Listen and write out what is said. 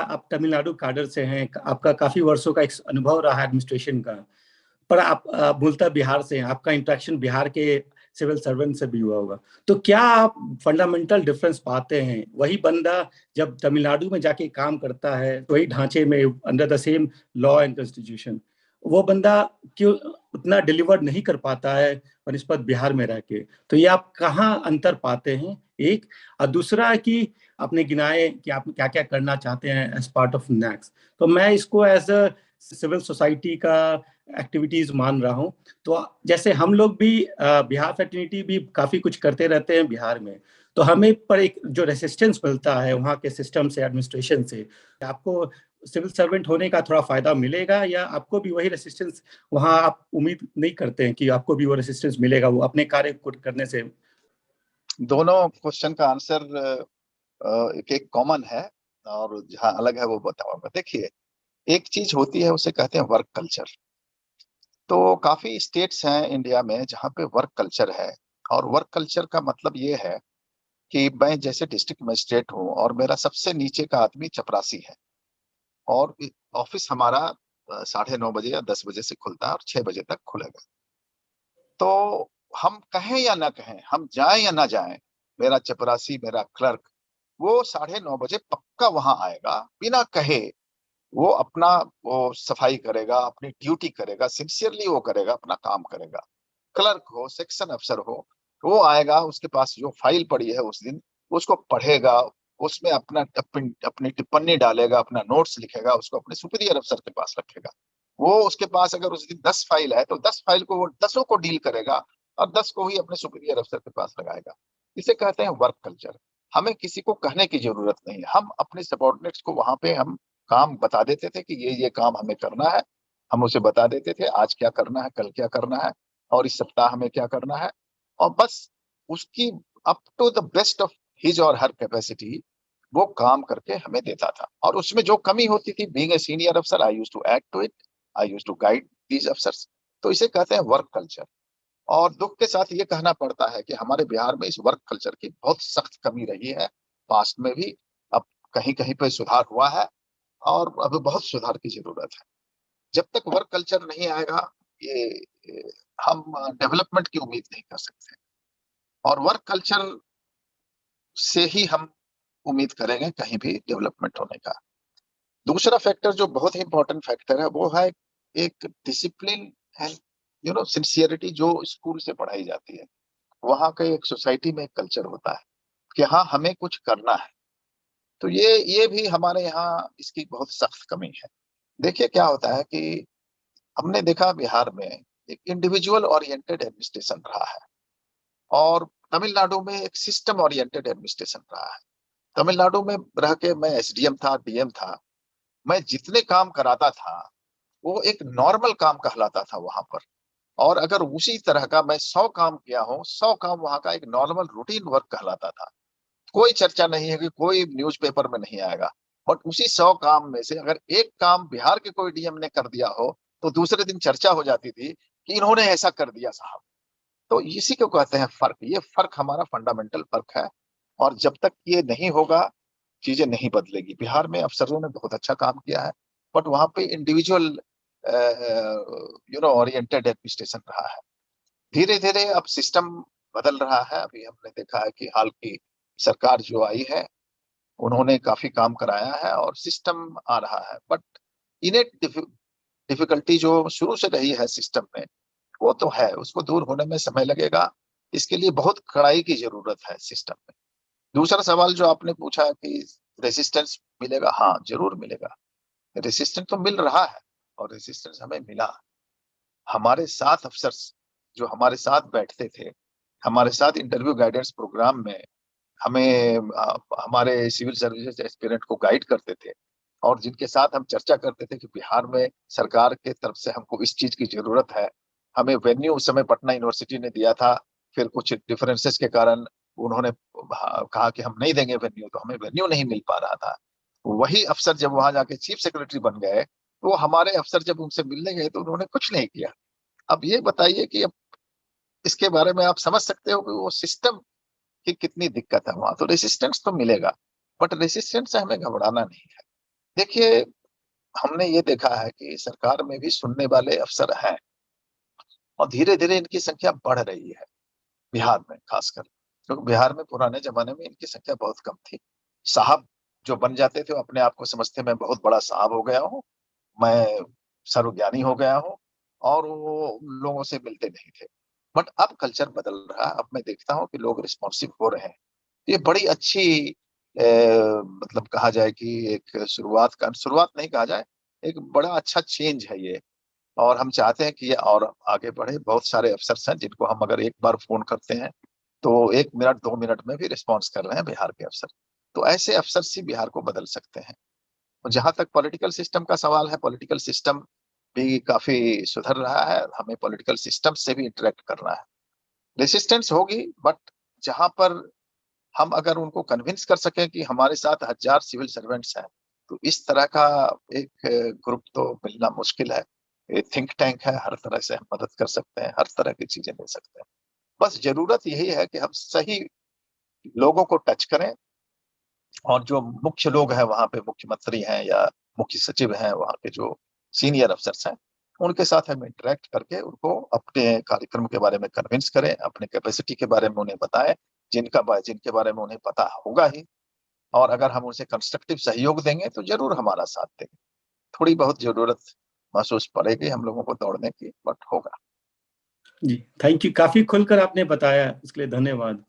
आप तमिलनाडु कैडर से हैं, आपका काफी वर्षों का अनुभव रहा है एडमिनिस्ट्रेशन का, पर आप मूलतः बिहार से हैं, आपका इंटरेक्शन बिहार के सिविल सर्वेंट से भी हुआ होगा, तो क्या आप फंडामेंटल डिफरेंस पाते हैं? वही बंदा जब तमिलनाडु में जाके काम करता है, वही ढांचे में, under the same law and constitution, वो बंदा क्यों उतना डिलीवर नहीं कर पाता है बनिस्पत बिहार में रह के? तो ये आप कहाँ अंतर पाते हैं, एक। और दूसरा कि आपने गिनाए कि आप क्या क्या करना चाहते हैं एज पार्ट ऑफ नेक्स्ट, तो मैं इसको एज अ सिविल सोसाइटी का एक्टिविटीज मान रहा हूँ। तो जैसे हम लोग भी बिहार फैटर्निटी भी काफी कुछ करते रहते हैं बिहार में, तो हमें पर एक जो रेसिस्टेंस मिलता है वहाँ के सिस्टम से, एडमिनिस्ट्रेशन से, आपको सिविल सर्वेंट होने का थोड़ा फायदा मिलेगा, या आपको भी वही रेसिस्टेंस वहाँ आप उम्मीद नहीं करते हैं कि आपको भी वो रेसिस्टेंस मिलेगा वो अपने कार्य को करने से? दोनों क्वेश्चन का आंसर एक कॉमन है और जहाँ अलग है वो बताऊंगा। देखिए, एक चीज होती है उसे कहते हैं वर्क कल्चर। तो काफी स्टेट्स हैं इंडिया में जहाँ पे वर्क कल्चर है, और वर्क कल्चर का मतलब ये है कि मैं जैसे डिस्ट्रिक्ट मजिस्ट्रेट हूँ और मेरा सबसे नीचे का आदमी चपरासी है, और ऑफिस हमारा 9:30 या 10 बजे से खुलता है और 6 बजे तक खुलेगा। तो हम कहें या ना कहें, हम जाएं या ना जाएं, मेरा चपरासी, मेरा क्लर्क, वो 9:30 बजे पक्का वहां आएगा बिना कहे। वो अपना वो सफाई करेगा, अपनी ड्यूटी करेगा, सिंसियरली वो करेगा, अपना काम करेगा। क्लर्क हो, सेक्शन अफसर हो, वो आएगा, उसके पास जो फाइल पड़ी है उस दिन उसको पढ़ेगा, उसमें अपनी टिप्पणी डालेगा, अपना नोट्स लिखेगा, उसको अपने सुपीरियर अफसर के पास रखेगा। वो उसके पास अगर उस दिन 10 फाइल है तो 10 फाइल को वो 10 को डील करेगा और 10 को ही अपने सुपीरियर अफसर के पास लगाएगा। इसे कहते हैं वर्क कल्चर। हमें किसी को कहने की जरूरत नहीं है, हम अपने सबॉर्डिनेट्स को वहां पे हम काम बता देते थे कि ये काम हमें करना है। हम उसे बता देते थे आज क्या करना है, कल क्या करना है, और इस सप्ताह हमें क्या करना है, और बस उसकी up to the best of his और हर कैपेसिटी वो काम करके हमें देता था। और उसमें जो कमी होती थी, बीइंग ए सीनियर अफसर, I used to add to it, I used to guide these अफसर्स। तो इसे कहते हैं वर्क कल्चर। और दुख के साथ ये कहना पड़ता है कि हमारे बिहार में इस वर्क कल्चर की बहुत सख्त कमी रही है, पास्ट में भी। अब कहीं कहीं पे सुधार हुआ है और अभी बहुत सुधार की जरूरत है। जब तक वर्क कल्चर नहीं आएगा, ये हम डेवलपमेंट की उम्मीद नहीं कर सकते, और वर्क कल्चर से ही हम उम्मीद करेंगे कहीं भी डेवलपमेंट होने का। दूसरा फैक्टर जो बहुत ही इंपॉर्टेंट फैक्टर है वो है एक डिसिप्लिन एंड सिंसियरिटी जो स्कूल से पढ़ाई जाती है। वहां का एक सोसाइटी में एक कल्चर होता है कि हाँ हमें कुछ करना है। तो ये भी हमारे यहाँ इसकी बहुत सख्त कमी है। देखिए क्या होता है कि हमने देखा बिहार में एक इंडिविजुअल ओरिएंटेड एडमिनिस्ट्रेशन रहा है, और तमिलनाडु में एक सिस्टम ओरिएंटेड एडमिनिस्ट्रेशन रहा है। तमिलनाडु में रह के मैं एसडीएम था, डीएम था, मैं जितने काम कराता था वो एक नॉर्मल काम कहलाता था वहां पर। और अगर उसी तरह का मैं 100 काम किया हूँ, 100 काम वहां का एक नॉर्मल रूटीन वर्क कहलाता था। कोई चर्चा नहीं है कि कोई न्यूज़पेपर में नहीं आएगा। बट उसी 100 काम में से अगर एक काम बिहार के कोई डीएम ने कर दिया हो तो दूसरे दिन चर्चा हो जाती थी कि इन्होंने ऐसा कर दिया साहब। तो इसी को कहते हैं फर्क। ये फर्क हमारा फंडामेंटल फर्क है, और जब तक ये नहीं होगा चीजें नहीं बदलेगी। बिहार में अफसरों ने बहुत अच्छा काम किया है, बट वहां पे इंडिविजुअल ओरिएंटेड एडमिनिस्ट्रेशन रहा है। धीरे धीरे अब सिस्टम बदल रहा है। अभी हमने देखा है कि हाल की सरकार जो आई है उन्होंने काफी काम कराया है और सिस्टम आ रहा है। बट इनेट डिफिकल्टी जो शुरू से रही है सिस्टम में वो तो है, उसको दूर होने में समय लगेगा। इसके लिए बहुत कड़ाई की जरूरत है सिस्टम में। दूसरा सवाल जो आपने पूछा कि रेसिस्टेंस मिलेगा, हाँ जरूर मिलेगा। रेसिस्टेंस तो मिल रहा है, और रेसिस्टेंस हमें मिला। हमारे साथ अफसर्स जो हमारे साथ बैठते थे, हमारे साथ इंटरव्यू गाइडेंस प्रोग्राम में हमें हमारे सिविल सर्विसेज एस्पिरेंट को गाइड करते थे, और जिनके साथ हम चर्चा करते थे कि बिहार में सरकार के तरफ से हमको इस चीज की जरूरत है। हमें वेन्यू उस समय पटना यूनिवर्सिटी ने दिया था, फिर कुछ डिफरेंसेस के कारण उन्होंने कहा कि हम नहीं देंगे वेन्यू, तो हमें वेन्यू नहीं मिल पा रहा था। वही अफसर जब वहां जाके चीफ सेक्रेटरी बन गए तो हमारे अफसर जब उनसे मिलने गए तो उन्होंने कुछ नहीं किया। अब ये बताइए कि अब इसके बारे में आप समझ सकते हो कि वो सिस्टम की कितनी दिक्कत है वहां। तो रेसिस्टेंस तो मिलेगा, बट रेसिस्टेंस से हमें घबराना नहीं है। देखिए, हमने ये देखा है कि सरकार में भी सुनने वाले अफसर हैं और धीरे धीरे इनकी संख्या बढ़ रही है, बिहार में खासकर, क्योंकि बिहार में पुराने जमाने में इनकी संख्या बहुत कम थी। साहब जो बन जाते थे वो अपने आप को समझते मैं बहुत बड़ा साहब हो गया हूँ, मैं सर्वज्ञानी हो गया हूँ, और वो लोगों से मिलते नहीं थे। बट अब कल्चर बदल रहा है, अब मैं देखता हूँ कि लोग रिस्पॉन्सिव हो रहे हैं। ये बड़ी अच्छी मतलब कहा जाए कि एक शुरुआत नहीं कहा जाए, एक बड़ा अच्छा चेंज है ये। और हम चाहते हैं कि ये और आगे बढ़े। बहुत सारे अफसर्स हैं जिनको हम अगर एक बार फोन करते हैं तो 1 मिनट 2 मिनट में भी रिस्पॉन्स कर रहे हैं बिहार के अफसर। तो ऐसे अफसर ही बिहार को बदल सकते हैं। और जहां तक पॉलिटिकल सिस्टम का सवाल है, पॉलिटिकल सिस्टम भी काफी सुधर रहा है, हमें पॉलिटिकल सिस्टम से भी इंटरेक्ट करना है। रेसिस्टेंस होगी, बट जहां पर हम अगर उनको कन्विंस कर सकें कि हमारे साथ 1000 सिविल सर्वेंट्स हैं, तो इस तरह का एक ग्रुप तो मिलना मुश्किल है। ये थिंक टैंक है, हर तरह से हम मदद कर सकते हैं, हर तरह की चीजें दे सकते हैं। बस जरूरत यही है कि हम सही लोगों को टच करें, और जो मुख्य लोग हैं वहां पे, मुख्यमंत्री हैं या मुख्य सचिव हैं, वहां के जो सीनियर अफसर्स हैं, उनके साथ हम इंटरेक्ट करके उनको अपने कार्यक्रम के बारे में कन्विंस करें, अपने कैपेसिटी के बारे में उन्हें बताएं, जिनके बारे में उन्हें पता होगा ही। और अगर हम उनसे कंस्ट्रक्टिव सहयोग देंगे तो जरूर हमारा साथ देंगे। थोड़ी बहुत जरूरत महसूस पड़ेगी हम लोगों को दौड़ने की, बट होगा। जी, थैंक यू। काफी खुलकर आपने बताया, इसके लिए धन्यवाद।